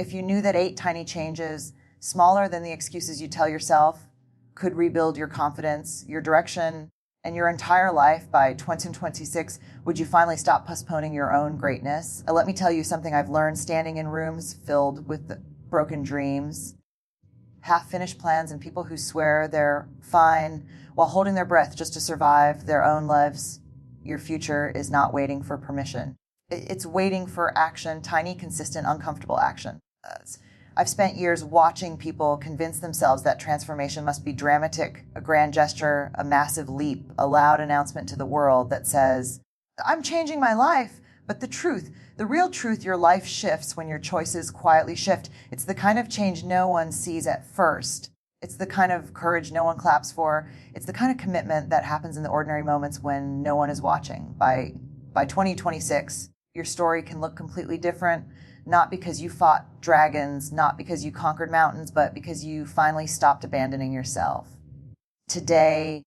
If you knew that 8 tiny changes, smaller than the excuses you tell yourself, could rebuild your confidence, your direction, and your entire life by 2026, would you finally stop postponing your own greatness? Let me tell you something I've learned standing in rooms filled with broken dreams, half-finished plans, and people who swear they're fine while holding their breath just to survive their own lives. Your future is not waiting for permission. It's waiting for action, tiny, consistent, uncomfortable action. I've spent years watching people convince themselves that transformation must be dramatic, a grand gesture, a massive leap, a loud announcement to the world that says, I'm changing my life. But the real truth, your life shifts when your choices quietly shift. It's the kind of change no one sees at first. It's the kind of courage no one claps for. It's the kind of commitment that happens in the ordinary moments when no one is watching. By 2026, your story can look completely different. Not because you fought dragons, not because you conquered mountains, but because you finally stopped abandoning yourself. Today,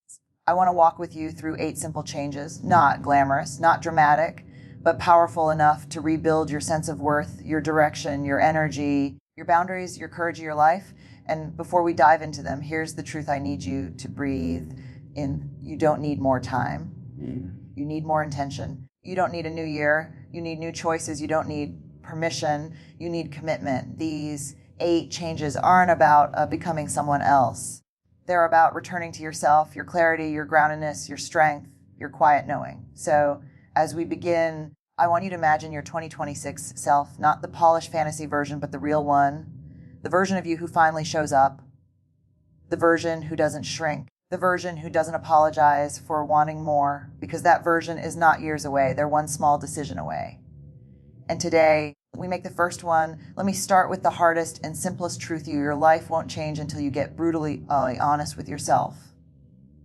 I want to walk with you through 8 simple changes, not glamorous, not dramatic, but powerful enough to rebuild your sense of worth, your direction, your energy, your boundaries, your courage, your life. And before we dive into them, here's the truth I need you to breathe in. You don't need more time. You need more intention. You don't need a new year. You need new choices. You don't need permission, you need commitment. These 8 changes aren't about becoming someone else. They're about returning to yourself, your clarity, your groundedness, your strength, your quiet knowing. So as we begin, I want you to imagine your 2026 self, not the polished fantasy version, but the real one, the version of you who finally shows up, the version who doesn't shrink, the version who doesn't apologize for wanting more, because that version is not years away. They're one small decision away. And today, we make the first one. Let me start with the hardest and simplest truth. Your life won't change until you get brutally honest with yourself.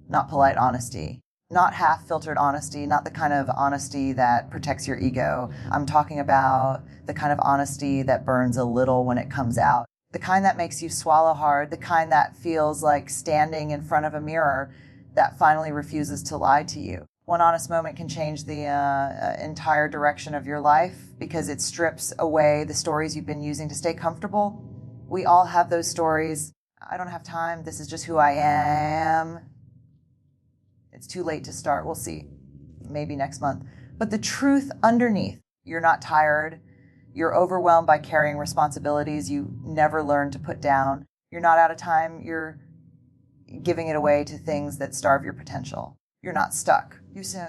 Not polite honesty. Not half-filtered honesty. Not the kind of honesty that protects your ego. I'm talking about the kind of honesty that burns a little when it comes out. The kind that makes you swallow hard. The kind that feels like standing in front of a mirror that finally refuses to lie to you. One honest moment can change the entire direction of your life because it strips away the stories you've been using to stay comfortable. We all have those stories. I don't have time. This is just who I am. It's too late to start. We'll see. Maybe next month. But the truth underneath, you're not tired. You're overwhelmed by carrying responsibilities you never learned to put down. You're not out of time. You're giving it away to things that starve your potential. You're not stuck.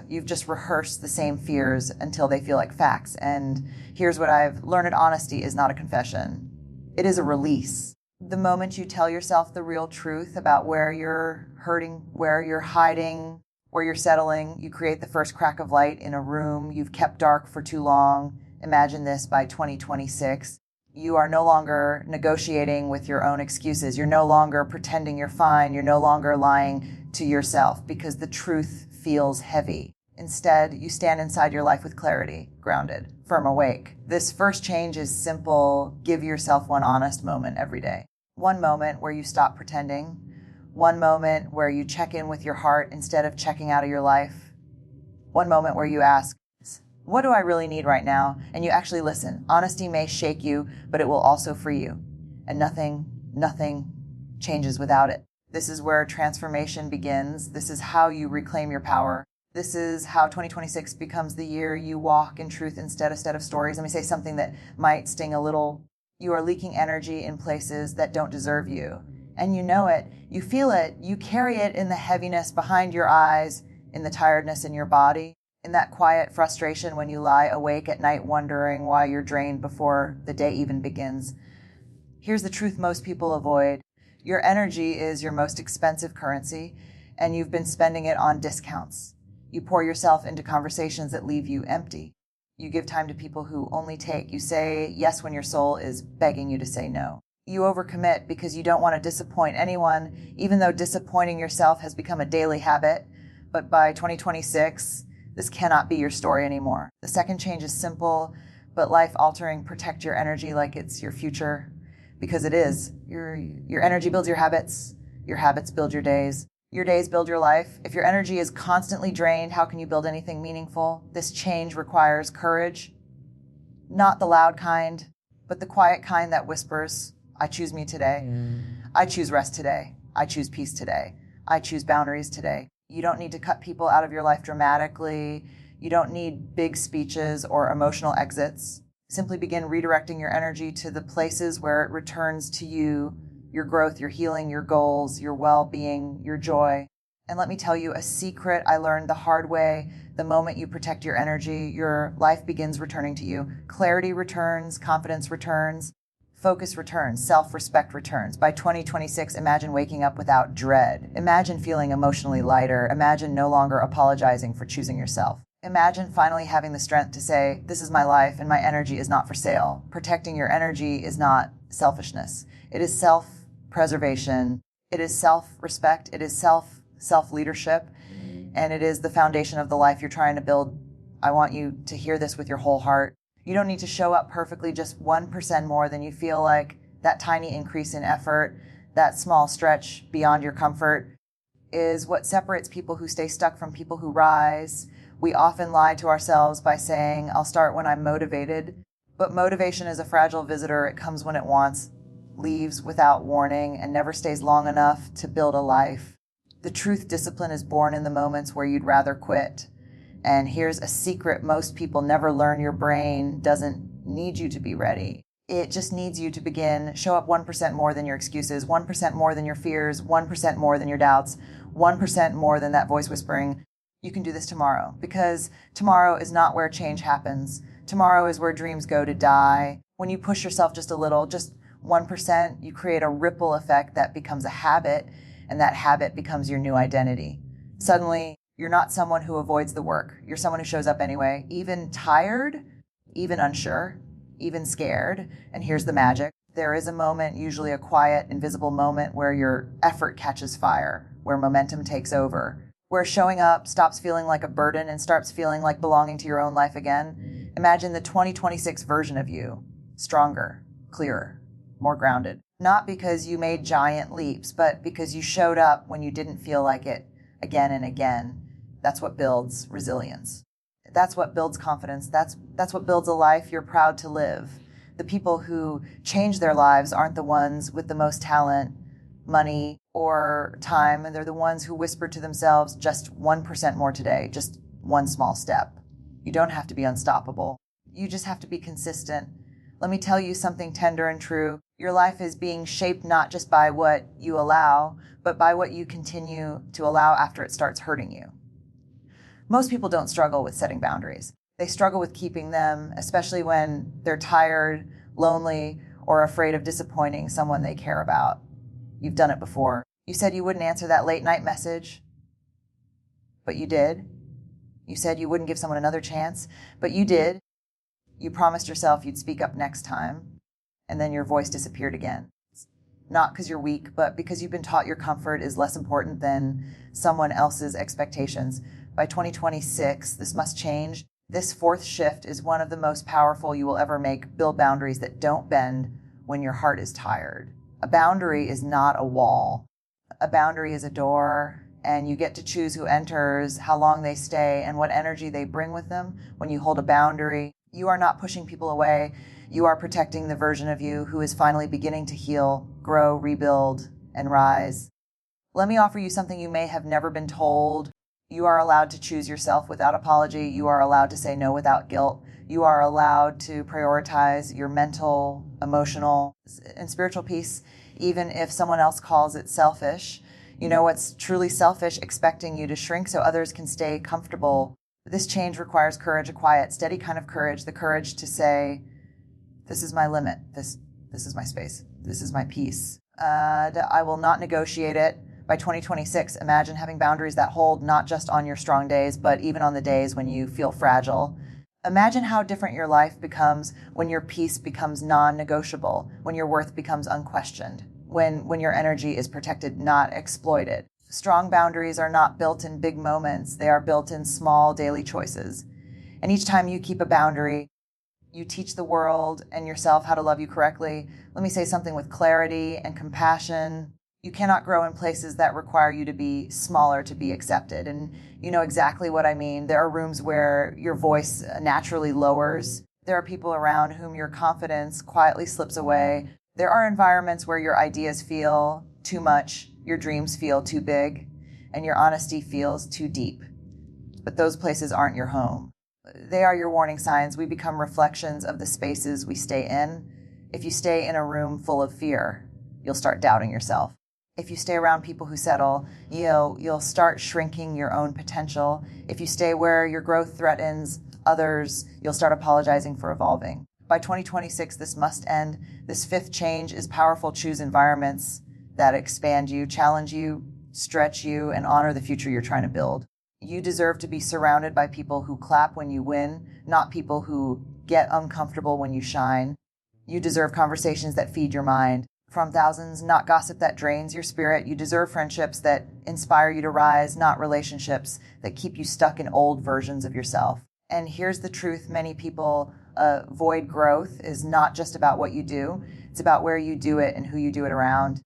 You've just rehearsed the same fears until they feel like facts. And here's what I've learned: honesty is not a confession. It is a release. The moment you tell yourself the real truth about where you're hurting, where you're hiding, where you're settling, you create the first crack of light in a room you've kept dark for too long. Imagine this: by 2026, you are no longer negotiating with your own excuses. You're no longer pretending you're fine. You're no longer lying to yourself because the truth feels heavy. Instead, you stand inside your life with clarity, grounded, firm, awake. This first change is simple. Give yourself one honest moment every day. One moment where you stop pretending. One moment where you check in with your heart instead of checking out of your life. One moment where you ask, what do I really need right now? And you actually listen. Honesty may shake you, but it will also free you. And nothing changes without it. This is where transformation begins. This is how you reclaim your power. This is how 2026 becomes the year you walk in truth instead of stories. Let me say something that might sting a little. You are leaking energy in places that don't deserve you. And you know it. You feel it. You carry it in the heaviness behind your eyes, in the tiredness in your body, in that quiet frustration when you lie awake at night wondering why you're drained before the day even begins. Here's the truth most people avoid. Your energy is your most expensive currency, and you've been spending it on discounts. You pour yourself into conversations that leave you empty. You give time to people who only take. You say yes when your soul is begging you to say no. You overcommit because you don't want to disappoint anyone, even though disappointing yourself has become a daily habit. But by 2026, this cannot be your story anymore. The second change is simple, but life-altering. Protect your energy like it's your future, because it is. Your energy builds your habits build your days build your life. If your energy is constantly drained, how can you build anything meaningful? This change requires courage, not the loud kind, but the quiet kind that whispers, I choose me today. I choose rest today. I choose peace today. I choose boundaries today. You don't need to cut people out of your life dramatically. You don't need big speeches or emotional exits. Simply begin redirecting your energy to the places where it returns to you, your growth, your healing, your goals, your well-being, your joy. And let me tell you a secret I learned the hard way. The moment you protect your energy, your life begins returning to you. Clarity returns, confidence returns, focus returns, self-respect returns. By 2026, imagine waking up without dread. Imagine feeling emotionally lighter. Imagine no longer apologizing for choosing yourself. Imagine finally having the strength to say, this is my life and my energy is not for sale. Protecting your energy is not selfishness. It is self-preservation. It is self-respect. It is self-leadership. And it is the foundation of the life you're trying to build. I want you to hear this with your whole heart. You don't need to show up perfectly, just 1% more than you feel like. That tiny increase in effort, that small stretch beyond your comfort is what separates people who stay stuck from people who rise. We often lie to ourselves by saying, I'll start when I'm motivated. But motivation is a fragile visitor. It comes when it wants, leaves without warning, and never stays long enough to build a life. The truth discipline is born in the moments where you'd rather quit. And here's a secret most people never learn. Your brain doesn't need you to be ready. It just needs you to begin. Show up 1% more than your excuses, 1% more than your fears, 1% more than your doubts, 1% more than that voice whispering, you can do this tomorrow. Because tomorrow is not where change happens. Tomorrow is where dreams go to die. When you push yourself just a little, just 1%, you create a ripple effect that becomes a habit, and that habit becomes your new identity. Suddenly, you're not someone who avoids the work. You're someone who shows up anyway, even tired, even unsure, even scared. And here's the magic. There is a moment, usually a quiet, invisible moment, where your effort catches fire, where momentum takes over, where showing up stops feeling like a burden and starts feeling like belonging to your own life again. Imagine the 2026 version of you, stronger, clearer, more grounded. Not because you made giant leaps, but because you showed up when you didn't feel like it again and again. That's what builds resilience. That's what builds confidence. That's what builds a life you're proud to live. The people who change their lives aren't the ones with the most talent, money, or time, and they're the ones who whisper to themselves, just 1% more today, just one small step. You don't have to be unstoppable. You just have to be consistent. Let me tell you something tender and true. Your life is being shaped not just by what you allow, but by what you continue to allow after it starts hurting you. Most people don't struggle with setting boundaries. They struggle with keeping them, especially when they're tired, lonely, or afraid of disappointing someone they care about. You've done it before. You said you wouldn't answer that late night message, but you did. You said you wouldn't give someone another chance, but you did. You promised yourself you'd speak up next time, and then your voice disappeared again. Not because you're weak, but because you've been taught your comfort is less important than someone else's expectations. By 2026, this must change. This fourth shift is one of the most powerful you will ever make. Build boundaries that don't bend when your heart is tired. A boundary is not a wall. A boundary is a door, and you get to choose who enters, how long they stay, and what energy they bring with them. When you hold a boundary, you are not pushing people away. You are protecting the version of you who is finally beginning to heal, grow, rebuild, and rise. Let me offer you something you may have never been told. You are allowed to choose yourself without apology. You are allowed to say no without guilt. You are allowed to prioritize your mental, emotional, and spiritual peace, even if someone else calls it selfish. You know what's truly selfish? Expecting you to shrink so others can stay comfortable. This change requires courage, a quiet, steady kind of courage, the courage to say, this is my limit. This is my space. This is my peace. I will not negotiate it. By 2026, imagine having boundaries that hold not just on your strong days, but even on the days when you feel fragile. Imagine how different your life becomes when your peace becomes non-negotiable, when your worth becomes unquestioned, when your energy is protected, not exploited. Strong boundaries are not built in big moments. They are built in small daily choices. And each time you keep a boundary, you teach the world and yourself how to love you correctly. Let me say something with clarity and compassion. You cannot grow in places that require you to be smaller to be accepted. And you know exactly what I mean. There are rooms where your voice naturally lowers. There are people around whom your confidence quietly slips away. There are environments where your ideas feel too much, your dreams feel too big, and your honesty feels too deep. But those places aren't your home. They are your warning signs. We become reflections of the spaces we stay in. If you stay in a room full of fear, you'll start doubting yourself. If you stay around people who settle, you'll start shrinking your own potential. If you stay where your growth threatens others, you'll start apologizing for evolving. By 2026, this must end. This fifth change is powerful. Choose environments that expand you, challenge you, stretch you, and honor the future you're trying to build. You deserve to be surrounded by people who clap when you win, not people who get uncomfortable when you shine. You deserve conversations that feed your mind from thousands, not gossip that drains your spirit. You deserve friendships that inspire you to rise, not relationships that keep you stuck in old versions of yourself. And here's the truth. Many people avoid growth is not just about what you do. It's about where you do it and who you do it around.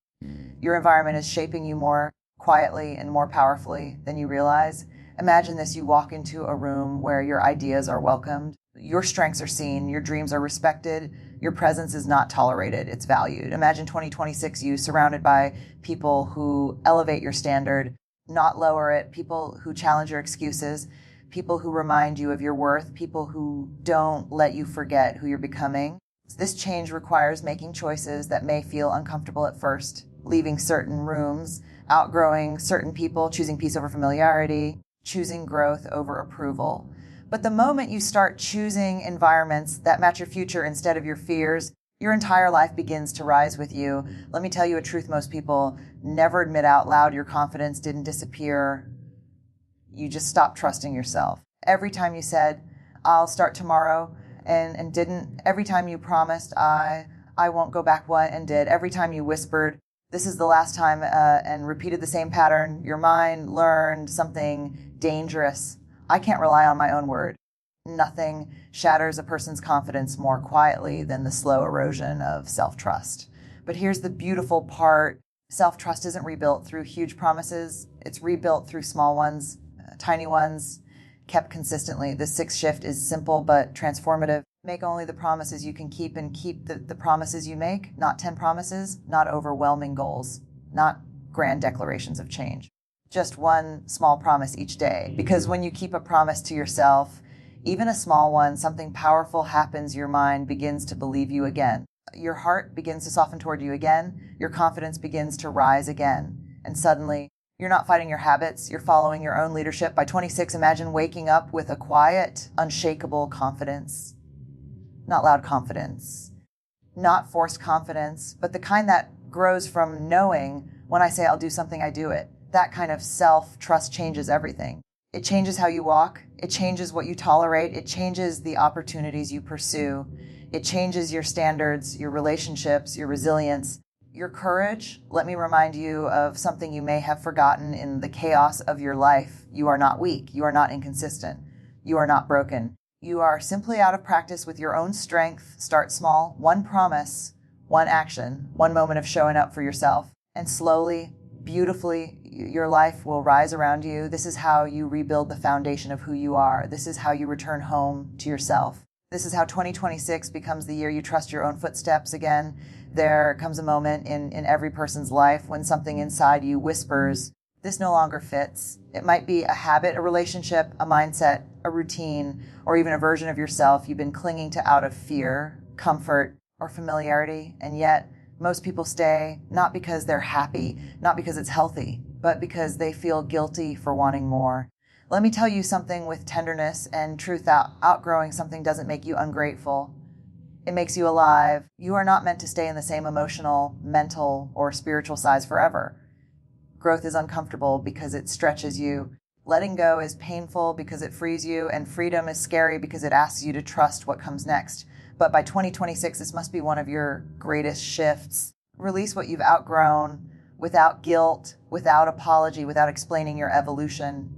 Your environment is shaping you more quietly and more powerfully than you realize. Imagine this. You walk into a room where your ideas are welcomed, your strengths are seen, your dreams are respected, your presence is not tolerated, it's valued. Imagine 2026 you surrounded by people who elevate your standard, not lower it, people who challenge your excuses, people who remind you of your worth, people who don't let you forget who you're becoming. This change requires making choices that may feel uncomfortable at first, leaving certain rooms, outgrowing certain people, choosing peace over familiarity, choosing growth over approval. But the moment you start choosing environments that match your future instead of your fears, your entire life begins to rise with you. Let me tell you a truth most people never admit out loud. Your confidence didn't disappear. You just stopped trusting yourself. Every time you said, I'll start tomorrow, and didn't, every time you promised, I won't go back, what, and did, every time you whispered, this is the last time, and repeated the same pattern, your mind learned something dangerous. I can't rely on my own word. Nothing shatters a person's confidence more quietly than the slow erosion of self-trust. But here's the beautiful part. Self-trust isn't rebuilt through huge promises. It's rebuilt through small ones, tiny ones, kept consistently. The sixth shift is simple but transformative. Make only the promises you can keep, and keep the promises you make, not 10 promises, not overwhelming goals, not grand declarations of change. Just one small promise each day. Because when you keep a promise to yourself, even a small one, something powerful happens. Your mind begins to believe you again. Your heart begins to soften toward you again. Your confidence begins to rise again. And suddenly, you're not fighting your habits. You're following your own leadership. By 26, imagine waking up with a quiet, unshakable confidence. Not loud confidence, not forced confidence, but the kind that grows from knowing when I say I'll do something, I do it. That kind of self-trust changes everything. It changes how you walk. It changes what you tolerate. It changes the opportunities you pursue. It changes your standards, your relationships, your resilience, your courage. Let me remind you of something you may have forgotten in the chaos of your life. You are not weak. You are not inconsistent. You are not broken. You are simply out of practice with your own strength. Start small. One promise, one action, one moment of showing up for yourself. And slowly, beautifully, your life will rise around you. This is how you rebuild the foundation of who you are. This is how you return home to yourself. This is how 2026 becomes the year you trust your own footsteps again. There comes a moment in every person's life when something inside you whispers, this no longer fits. It might be a habit, a relationship, a mindset, a routine, or even a version of yourself you've been clinging to out of fear, comfort, or familiarity. And yet, most people stay not because they're happy, not because it's healthy, but because they feel guilty for wanting more. Let me tell you something with tenderness and truth. Outgrowing something doesn't make you ungrateful. It makes you alive. You are not meant to stay in the same emotional, mental, or spiritual size forever. Growth is uncomfortable because it stretches you. Letting go is painful because it frees you, and freedom is scary because it asks you to trust what comes next. But by 2026, this must be one of your greatest shifts. Release what you've outgrown without guilt, without apology, without explaining your evolution.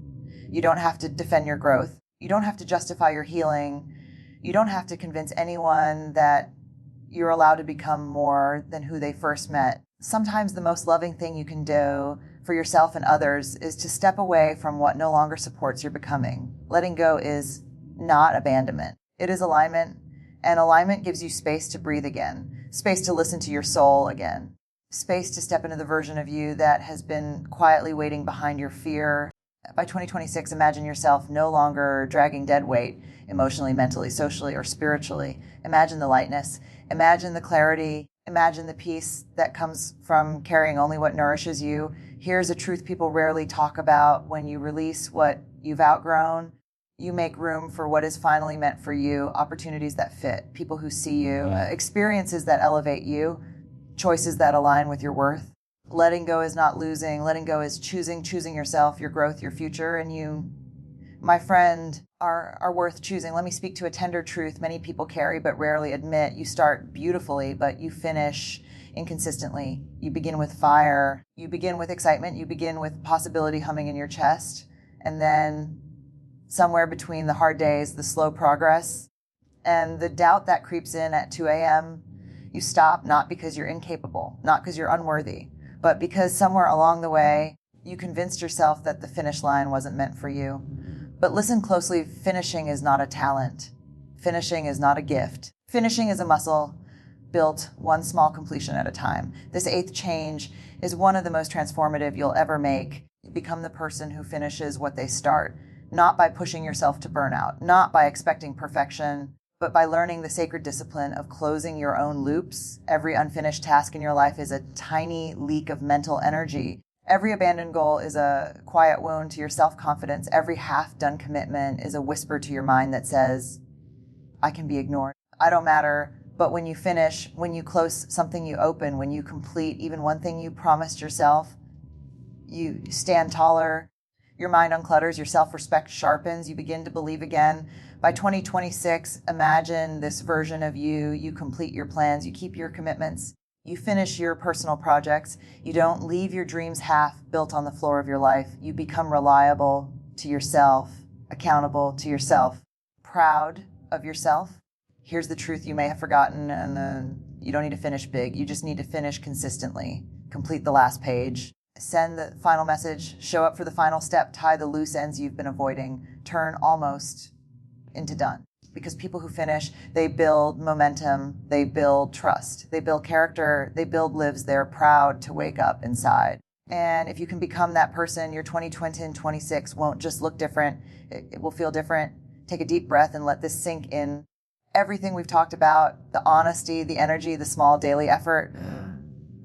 You don't have to defend your growth. You don't have to justify your healing. You don't have to convince anyone that you're allowed to become more than who they first met. Sometimes the most loving thing you can do for yourself and others is to step away from what no longer supports your becoming. Letting go is not abandonment. It is alignment, And alignment gives you space to breathe again, space to listen to your soul again, space to step into the version of you that has been quietly waiting behind your fear. By 2026, imagine yourself no longer dragging dead weight emotionally, mentally, socially, or spiritually. Imagine the lightness. Imagine the clarity. Imagine the peace that comes from carrying only what nourishes you. Here's a truth people rarely talk about. When you release what you've outgrown, you make room for what is finally meant for you, opportunities that fit, people who see you, experiences that elevate you, choices that align with your worth. Letting go is not losing. Letting go is choosing yourself, your growth, your future. And you, my friend, are worth choosing. Let me speak to a tender truth many people carry but rarely admit. You start beautifully, but you finish inconsistently. You begin with fire. You begin with excitement. You begin with possibility humming in your chest. And then somewhere between the hard days, the slow progress, and the doubt that creeps in at 2 a.m., you stop, not because you're incapable, not because you're unworthy, but because somewhere along the way, you convinced yourself that the finish line wasn't meant for you. But listen closely, finishing is not a talent. Finishing is not a gift. Finishing is a muscle built one small completion at a time. This 8th change is one of the most transformative you'll ever make. You become the person who finishes what they start, not by pushing yourself to burnout, not by expecting perfection, but by learning the sacred discipline of closing your own loops. Every unfinished task in your life is a tiny leak of mental energy. Every abandoned goal is a quiet wound to your self-confidence. Every half-done commitment is a whisper to your mind that says, I can be ignored. I don't matter. But when you finish, when you close something you open, when you complete even one thing you promised yourself, you stand taller, your mind unclutters, your self-respect sharpens, you begin to believe again. By 2026, imagine this version of you. You complete your plans, you keep your commitments, you finish your personal projects, you don't leave your dreams half built on the floor of your life. You become reliable to yourself, accountable to yourself, proud of yourself. Here's the truth you may have forgotten, and you don't need to finish big. You just need to finish consistently. Complete the last page. Send the final message. Show up for the final step. Tie the loose ends you've been avoiding. Turn almost into done. Because people who finish, they build momentum. They build trust. They build character. They build lives they're proud to wake up inside. And if you can become that person, your 2020 and 26 won't just look different. It will feel different. Take a deep breath and let this sink in. Everything we've talked about, the honesty, the energy, the small daily effort,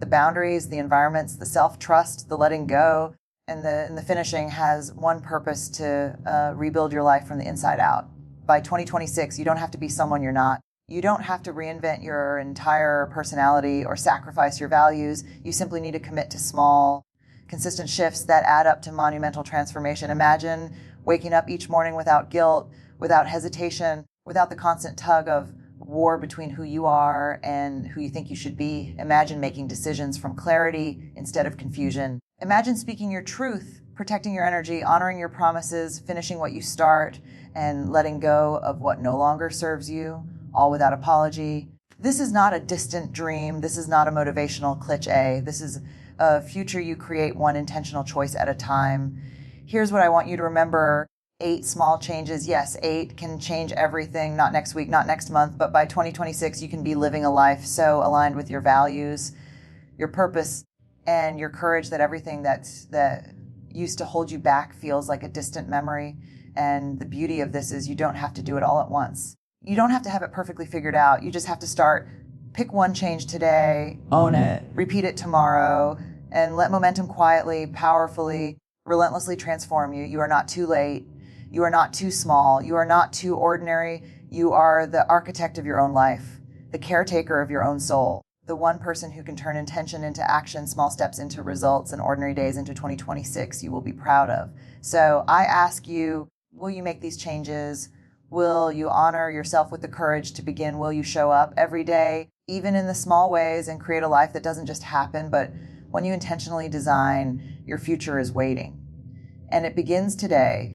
the boundaries, the environments, the self-trust, the letting go, and the finishing has one purpose: to rebuild your life from the inside out. By 2026, you don't have to be someone you're not. You don't have to reinvent your entire personality or sacrifice your values. You simply need to commit to small, consistent shifts that add up to monumental transformation. Imagine waking up each morning without guilt, without hesitation, without the constant tug of war between who you are and who you think you should be. Imagine making decisions from clarity instead of confusion. Imagine speaking your truth, protecting your energy, honoring your promises, finishing what you start, and letting go of what no longer serves you, all without apology. This is not a distant dream. This is not a motivational cliché. This is a future you create one intentional choice at a time. Here's what I want you to remember. 8 small changes. Yes, 8 can change everything, not next week, not next month, but by 2026, you can be living a life so aligned with your values, your purpose, and your courage that everything that used to hold you back feels like a distant memory. And the beauty of this is you don't have to do it all at once. You don't have to have it perfectly figured out. You just have to start. Pick one change today, own it, repeat it tomorrow, and let momentum quietly, powerfully, relentlessly transform you. You are not too late. You are not too small. You are not too ordinary. You are the architect of your own life, the caretaker of your own soul, the one person who can turn intention into action, small steps into results, and ordinary days into 2026 you will be proud of. So I ask you, will you make these changes? Will you honor yourself with the courage to begin? Will you show up every day, even in the small ways, and create a life that doesn't just happen, but when you intentionally design, your future is waiting. And it begins today.